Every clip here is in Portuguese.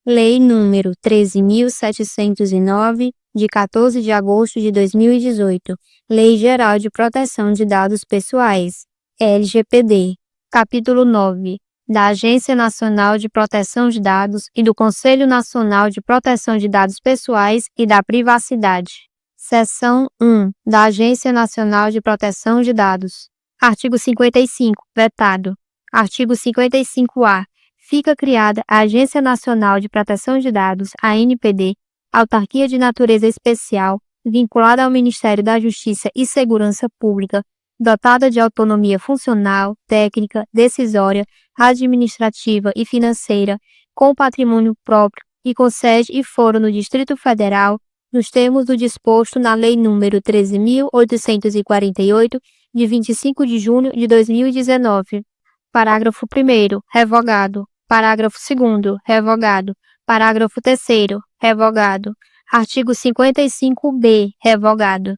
Lei nº 13.709, de 14 de agosto de 2018, Lei Geral de Proteção de Dados Pessoais, LGPD. Capítulo 9, da Agência Nacional de Proteção de Dados e do Conselho Nacional de Proteção de Dados Pessoais e da Privacidade. Seção 1, da Agência Nacional de Proteção de Dados. Artigo 55, vetado. Artigo 55-A. Fica criada a Agência Nacional de Proteção de Dados, ANPD, autarquia de natureza especial, vinculada ao Ministério da Justiça e Segurança Pública, dotada de autonomia funcional, técnica, decisória, administrativa e financeira, com patrimônio próprio e com sede e foro no Distrito Federal, nos termos do disposto na Lei nº 13.848, de 25 de junho de 2019. Parágrafo 1º, revogado. Parágrafo 2º, revogado. Parágrafo 3º, revogado. Artigo 55-B, revogado.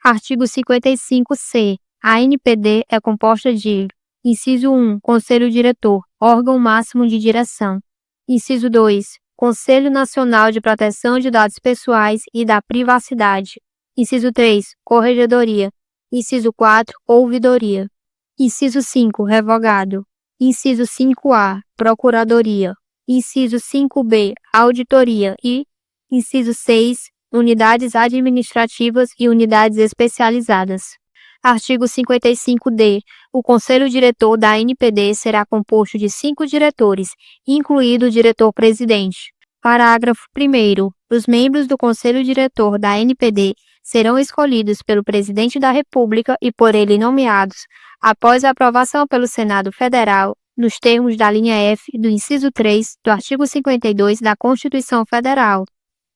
Artigo 55-C. A ANPD é composta de: inciso 1, Conselho Diretor, órgão máximo de direção. Inciso 2, Conselho Nacional de Proteção de Dados Pessoais e da Privacidade. Inciso 3, Corregedoria. Inciso 4, Ouvidoria. Inciso 5, revogado. Inciso 5-A, Procuradoria. Inciso 5-B, Auditoria e inciso 6, Unidades Administrativas e Unidades Especializadas. Artigo 55-D. O Conselho Diretor da ANPD será composto de 5 diretores, incluído o diretor-presidente. Parágrafo 1º. Os membros do Conselho Diretor da ANPD serão escolhidos pelo Presidente da República e por ele nomeados, após a aprovação pelo Senado Federal, nos termos da linha F do inciso 3 do artigo 52 da Constituição Federal,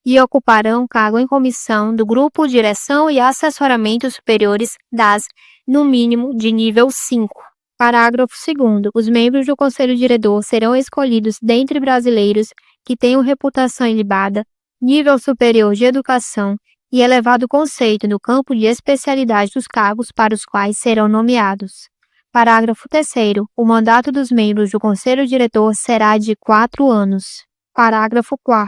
e ocuparão cargo em comissão do Grupo Direção e Assessoramento Superiores das, no mínimo, de nível 5. Parágrafo 2º. Os membros do Conselho Diretor serão escolhidos dentre brasileiros que tenham reputação ilibada, nível superior de educação e elevado conceito no campo de especialidade dos cargos para os quais serão nomeados. Parágrafo 3º. O mandato dos membros do Conselho Diretor será de 4 anos. Parágrafo 4º.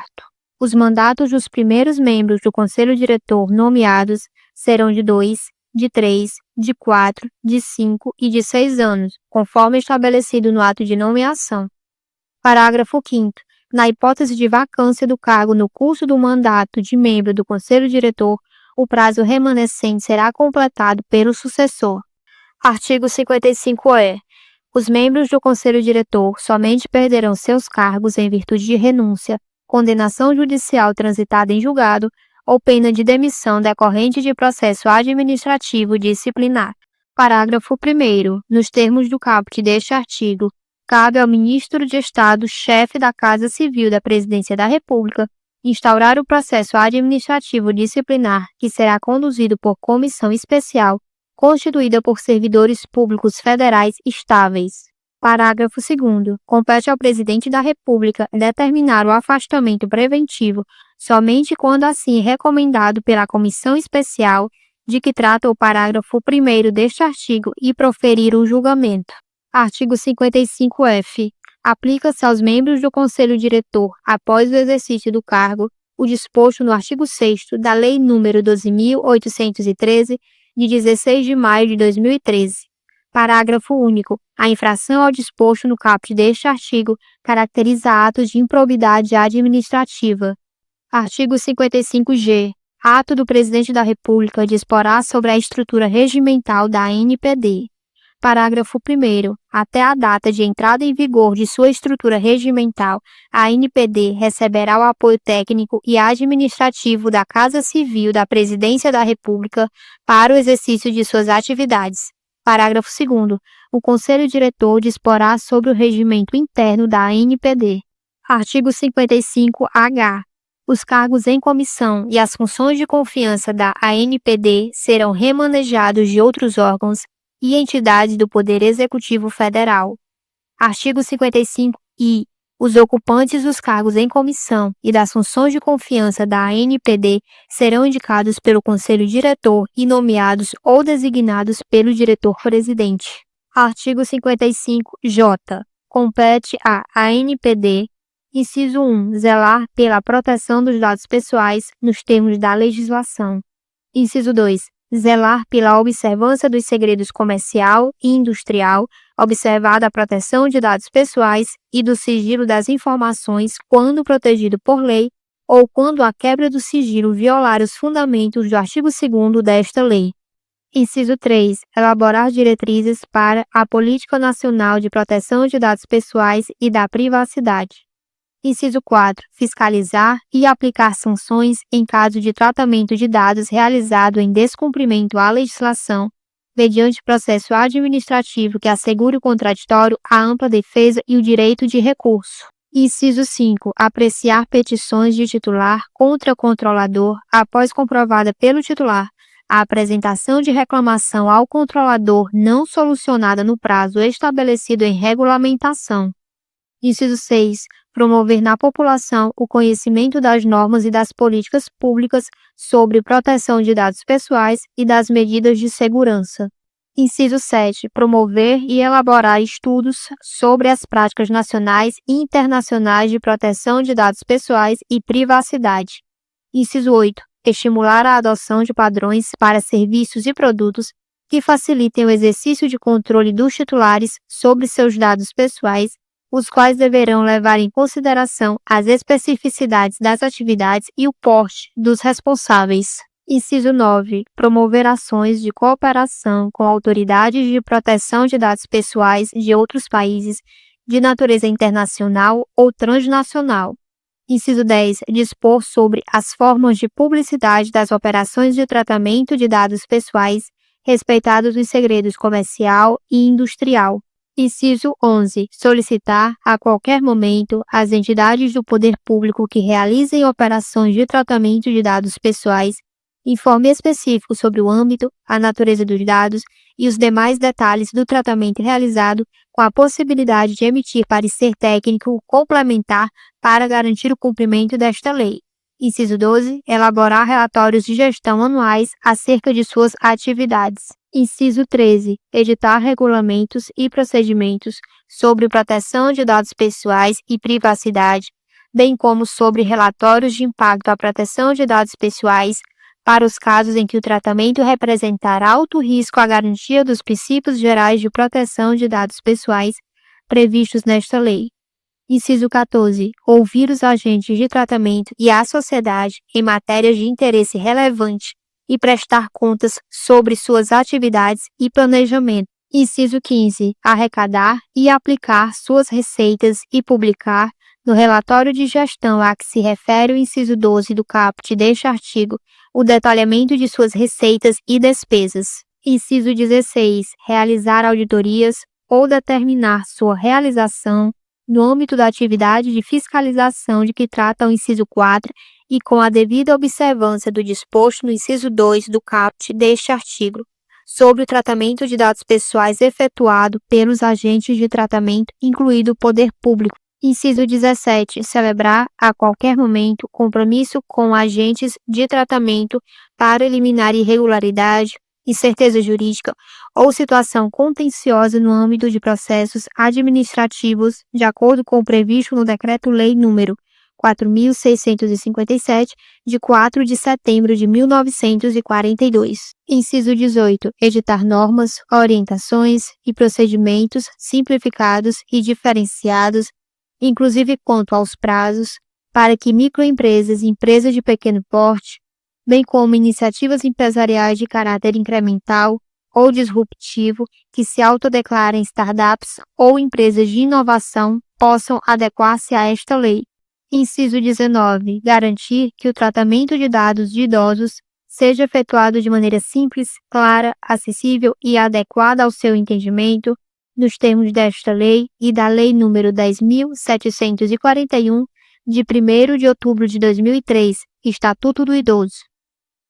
Os mandatos dos primeiros membros do Conselho Diretor nomeados serão de 2, de 3, de 4, de 5 e de 6 anos, conforme estabelecido no ato de nomeação. Parágrafo 5º. Na hipótese de vacância do cargo no curso do mandato de membro do Conselho Diretor, o prazo remanescente será completado pelo sucessor. Artigo 55-E. Os membros do Conselho Diretor somente perderão seus cargos em virtude de renúncia, condenação judicial transitada em julgado ou pena de demissão decorrente de processo administrativo disciplinar. Parágrafo 1º. Nos termos do caput deste artigo, cabe ao Ministro de Estado, chefe da Casa Civil da Presidência da República, instaurar o processo administrativo disciplinar, que será conduzido por comissão especial, constituída por servidores públicos federais estáveis. Parágrafo 2º. Compete ao Presidente da República determinar o afastamento preventivo somente quando assim recomendado pela comissão especial de que trata o parágrafo 1º deste artigo e proferir o julgamento. Artigo 55-F. Aplica-se aos membros do Conselho Diretor, após o exercício do cargo, o disposto no artigo 6º da Lei nº 12.813, de 16 de maio de 2013. Parágrafo único. A infração ao disposto no caput deste artigo caracteriza atos de improbidade administrativa. Artigo 55-G. Ato do Presidente da República disporá sobre a estrutura regimental da ANPD. Parágrafo 1º. Até a data de entrada em vigor de sua estrutura regimental, a ANPD receberá o apoio técnico e administrativo da Casa Civil da Presidência da República para o exercício de suas atividades. Parágrafo 2º. O Conselho Diretor disporá sobre o regimento interno da ANPD. Artigo 55-H. Os cargos em comissão e as funções de confiança da ANPD serão remanejados de outros órgãos e entidades do Poder Executivo Federal. Artigo 55-I. Os ocupantes dos cargos em comissão e das funções de confiança da ANPD serão indicados pelo Conselho Diretor e nomeados ou designados pelo diretor-presidente. Artigo 55-J. Compete à ANPD Inciso 1. Zelar pela proteção dos dados pessoais nos termos da legislação. Inciso 2. Zelar pela observância dos segredos comercial e industrial, observada a proteção de dados pessoais e do sigilo das informações quando protegido por lei ou quando a quebra do sigilo violar os fundamentos do artigo 2º desta lei. Inciso 3. Elaborar diretrizes para a Política Nacional de Proteção de Dados Pessoais e da Privacidade. Inciso 4. Fiscalizar e aplicar sanções em caso de tratamento de dados realizado em descumprimento à legislação, mediante processo administrativo que assegure o contraditório, a ampla defesa e o direito de recurso. Inciso 5. Apreciar petições de titular contra controlador após comprovada pelo titular a apresentação de reclamação ao controlador não solucionada no prazo estabelecido em regulamentação. Inciso 6. Promover na população o conhecimento das normas e das políticas públicas sobre proteção de dados pessoais e das medidas de segurança. Inciso 7. Promover e elaborar estudos sobre as práticas nacionais e internacionais de proteção de dados pessoais e privacidade. Inciso 8. Estimular a adoção de padrões para serviços e produtos que facilitem o exercício de controle dos titulares sobre seus dados pessoais, os quais deverão levar em consideração as especificidades das atividades e o porte dos responsáveis. Inciso 9. Promover ações de cooperação com autoridades de proteção de dados pessoais de outros países de natureza internacional ou transnacional. Inciso 10. Dispor sobre as formas de publicidade das operações de tratamento de dados pessoais, respeitados os segredos comercial e industrial. Inciso 11. Solicitar, a qualquer momento, às entidades do poder público que realizem operações de tratamento de dados pessoais, informe específico sobre o âmbito, a natureza dos dados e os demais detalhes do tratamento realizado, com a possibilidade de emitir parecer técnico complementar para garantir o cumprimento desta lei. Inciso 12. Elaborar relatórios de gestão anuais acerca de suas atividades. Inciso 13. Editar regulamentos e procedimentos sobre proteção de dados pessoais e privacidade, bem como sobre relatórios de impacto à proteção de dados pessoais, para os casos em que o tratamento representar alto risco à garantia dos princípios gerais de proteção de dados pessoais previstos nesta lei. Inciso 14. Ouvir os agentes de tratamento e a sociedade em matérias de interesse relevante e prestar contas sobre suas atividades e planejamento. Inciso 15. Arrecadar e aplicar suas receitas e publicar, no relatório de gestão a que se refere o inciso 12 do caput deste artigo, o detalhamento de suas receitas e despesas. Inciso 16. Realizar auditorias ou determinar sua realização no âmbito da atividade de fiscalização de que trata o inciso 4 e com a devida observância do disposto no inciso 2 do caput deste artigo, sobre o tratamento de dados pessoais efetuado pelos agentes de tratamento, incluído o poder público. Inciso 17. Celebrar, a qualquer momento, compromisso com agentes de tratamento para eliminar irregularidade, incerteza jurídica ou situação contenciosa no âmbito de processos administrativos, de acordo com o previsto no Decreto-Lei nº 4.657, de 4 de setembro de 1942. Inciso 18. Editar normas, orientações e procedimentos simplificados e diferenciados, inclusive quanto aos prazos, para que microempresas e empresas de pequeno porte, bem como iniciativas empresariais de caráter incremental ou disruptivo que se autodeclarem startups ou empresas de inovação, possam adequar-se a esta lei. Inciso 19. Garantir que o tratamento de dados de idosos seja efetuado de maneira simples, clara, acessível e adequada ao seu entendimento, nos termos desta lei e da Lei nº 10.741, de 1º de outubro de 2003, Estatuto do Idoso.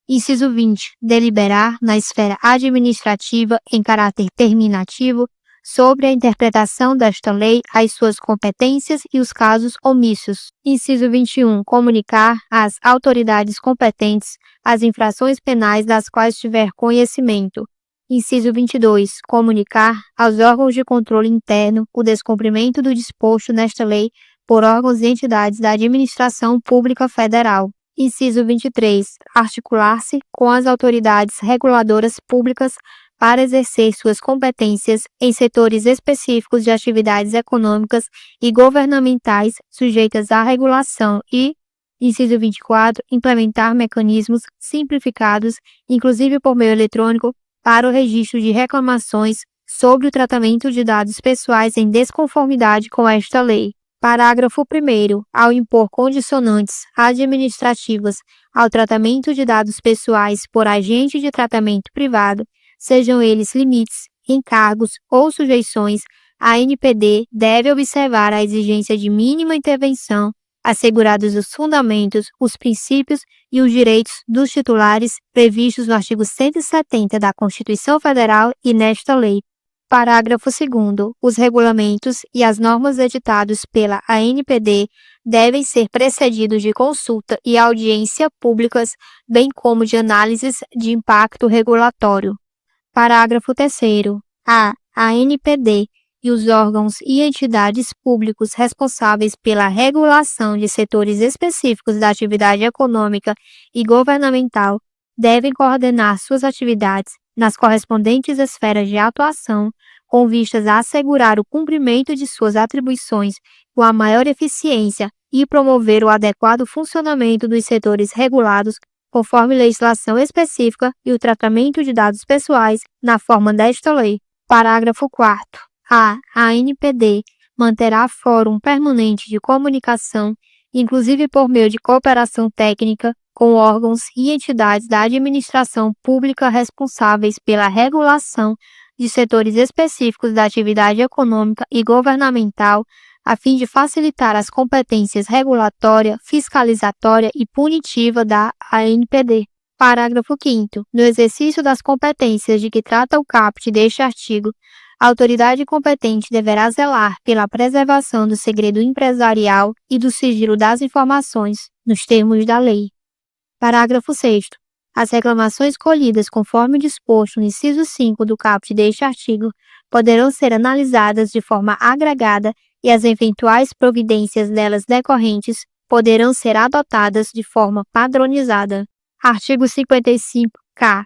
Inciso 20. Deliberar, na esfera administrativa, em caráter terminativo, sobre a interpretação desta lei, as suas competências e os casos omissos. Inciso 21. Comunicar às autoridades competentes as infrações penais das quais tiver conhecimento. Inciso 22. Comunicar aos órgãos de controle interno o descumprimento do disposto nesta lei por órgãos e entidades da administração pública federal. Inciso 23. Articular-se com as autoridades reguladoras públicas para exercer suas competências em setores específicos de atividades econômicas e governamentais sujeitas à regulação e, inciso 24, implementar mecanismos simplificados, inclusive por meio eletrônico, para o registro de reclamações sobre o tratamento de dados pessoais em desconformidade com esta lei. Parágrafo 1º. Ao impor condicionantes administrativas ao tratamento de dados pessoais por agente de tratamento privado, sejam eles limites, encargos ou sujeições, a ANPD deve observar a exigência de mínima intervenção, assegurados os fundamentos, os princípios e os direitos dos titulares previstos no artigo 170 da Constituição Federal e nesta lei. Parágrafo 2º. Os regulamentos e as normas editados pela ANPD devem ser precedidos de consulta e audiência públicas, bem como de análises de impacto regulatório. Parágrafo 3º. A ANPD e os órgãos e entidades públicos responsáveis pela regulação de setores específicos da atividade econômica e governamental devem coordenar suas atividades nas correspondentes esferas de atuação, com vistas a assegurar o cumprimento de suas atribuições com a maior eficiência e promover o adequado funcionamento dos setores regulados conforme legislação específica e o tratamento de dados pessoais na forma desta lei. Parágrafo 4º. A ANPD manterá fórum permanente de comunicação, inclusive por meio de cooperação técnica, com órgãos e entidades da administração pública responsáveis pela regulação de setores específicos da atividade econômica e governamental, a fim de facilitar as competências regulatória, fiscalizatória e punitiva da ANPD. Parágrafo 5º. No exercício das competências de que trata o caput deste artigo, a autoridade competente deverá zelar pela preservação do segredo empresarial e do sigilo das informações, nos termos da lei. Parágrafo 6º. As reclamações colhidas conforme disposto no inciso 5 do caput deste artigo poderão ser analisadas de forma agregada e as eventuais providências delas decorrentes poderão ser adotadas de forma padronizada. Artigo 55-K.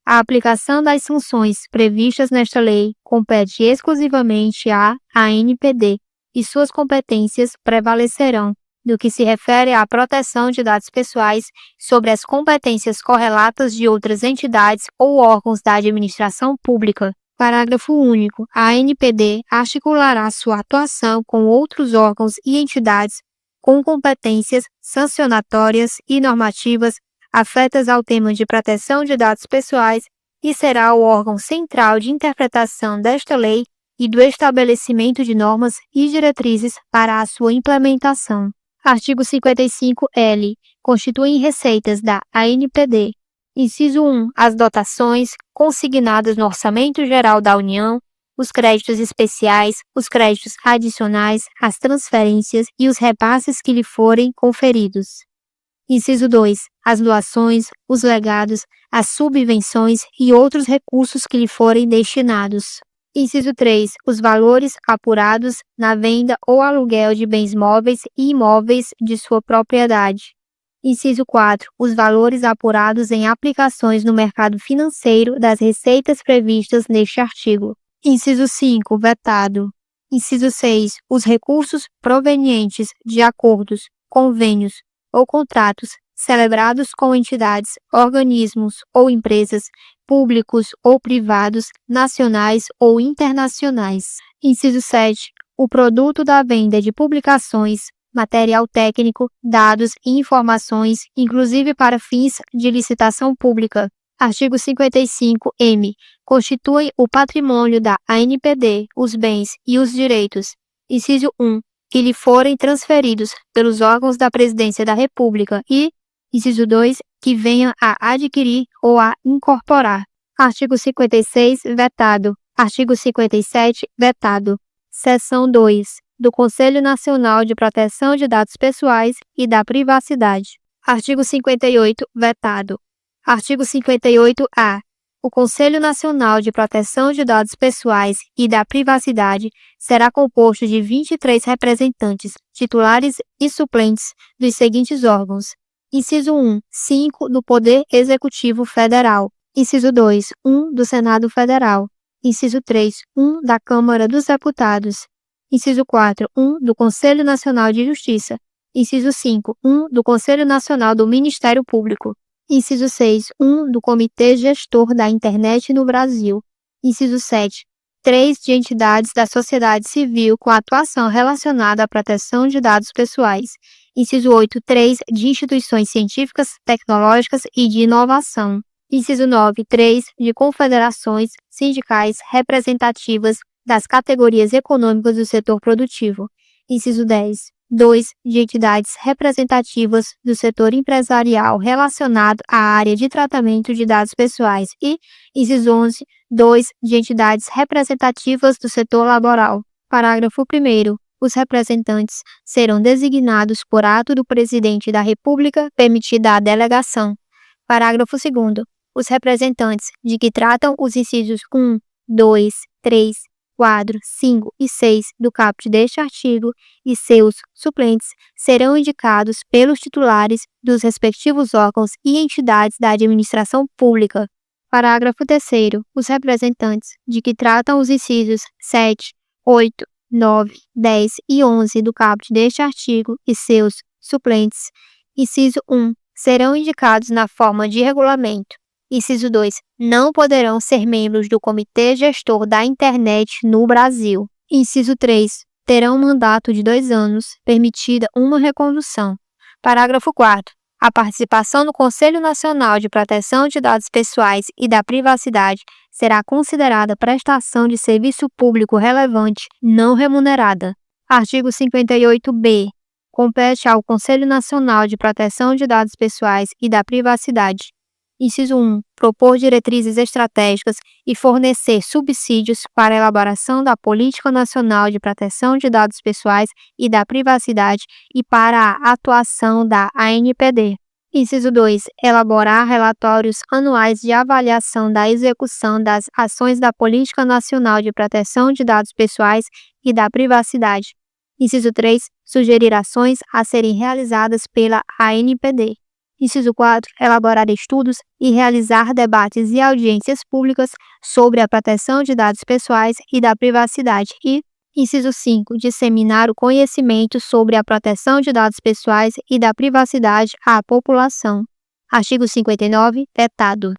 A aplicação das sanções previstas nesta lei compete exclusivamente à ANPD e suas competências prevalecerão, no que se refere à proteção de dados pessoais, sobre as competências correlatas de outras entidades ou órgãos da administração pública. Parágrafo único. A ANPD articulará sua atuação com outros órgãos e entidades com competências sancionatórias e normativas afetas ao tema de proteção de dados pessoais e será o órgão central de interpretação desta lei e do estabelecimento de normas e diretrizes para a sua implementação. Artigo 55-L. Constituem receitas da ANPD. Inciso 1. As dotações consignadas no Orçamento Geral da União, os créditos especiais, os créditos adicionais, as transferências e os repasses que lhe forem conferidos. Inciso 2. As doações, os legados, as subvenções e outros recursos que lhe forem destinados. Inciso 3. Os valores apurados na venda ou aluguel de bens móveis e imóveis de sua propriedade. Inciso 4. Os valores apurados em aplicações no mercado financeiro das receitas previstas neste artigo. Inciso 5. Vetado. Inciso 6. Os recursos provenientes de acordos, convênios ou contratos celebrados com entidades, organismos ou empresas públicos ou privados, nacionais ou internacionais. Inciso 7. O produto da venda de publicações, material técnico, dados e informações, inclusive para fins de licitação pública. Artigo 55-M. Constituem o patrimônio da ANPD, os bens e os direitos. Inciso 1. Que lhe forem transferidos pelos órgãos da Presidência da República e, inciso 2, que venham a adquirir ou a incorporar. Artigo 56, vetado. Artigo 57, vetado. Seção 2. Do Conselho Nacional de Proteção de Dados Pessoais e da Privacidade. Artigo 58, vetado. Artigo 58-A. O Conselho Nacional de Proteção de Dados Pessoais e da Privacidade será composto de 23 representantes, titulares e suplentes dos seguintes órgãos: Inciso 1, 5 do Poder Executivo Federal. Inciso 2, 1 do Senado Federal. Inciso 3, 1 da Câmara dos Deputados. Inciso 4, 1 do Conselho Nacional de Justiça. Inciso 5, 1 do Conselho Nacional do Ministério Público. Inciso 6, 1 do Comitê Gestor da Internet no Brasil. Inciso 7, 3 de entidades da sociedade civil com atuação relacionada à proteção de dados pessoais. Inciso 8, 3 de instituições científicas, tecnológicas e de inovação. Inciso 9, 3 de confederações sindicais representativas das categorias econômicas do setor produtivo. Inciso 10, 2 de entidades representativas do setor empresarial relacionado à área de tratamento de dados pessoais e, inciso 11, 2 de entidades representativas do setor laboral. Parágrafo 1º. Os representantes serão designados por ato do Presidente da República, permitida a delegação. Parágrafo 2º. Os representantes de que tratam os incisos 1, 2, 3, 4, 5 e 6 do caput deste artigo e seus suplentes serão indicados pelos titulares dos respectivos órgãos e entidades da administração pública. Parágrafo 3º. Os representantes de que tratam os incisos 7, 8, 9, 10 e 11 do caput deste artigo e seus suplentes. Inciso 1. Serão indicados na forma de regulamento. Inciso 2. Não poderão ser membros do Comitê Gestor da Internet no Brasil. Inciso 3. Terão mandato de 2 anos, permitida uma recondução. Parágrafo 4º. A participação no Conselho Nacional de Proteção de Dados Pessoais e da Privacidade será considerada prestação de serviço público relevante não remunerada. Artigo 58-B. Compete ao Conselho Nacional de Proteção de Dados Pessoais e da Privacidade: Inciso 1. Propor diretrizes estratégicas e fornecer subsídios para a elaboração da Política Nacional de Proteção de Dados Pessoais e da Privacidade e para a atuação da ANPD. Inciso 2. Elaborar relatórios anuais de avaliação da execução das ações da Política Nacional de Proteção de Dados Pessoais e da Privacidade. Inciso 3. Sugerir ações a serem realizadas pela ANPD. Inciso 4. Elaborar estudos e realizar debates e audiências públicas sobre a proteção de dados pessoais e da privacidade e, inciso 5. Disseminar o conhecimento sobre a proteção de dados pessoais e da privacidade à população. Artigo 59, vetado.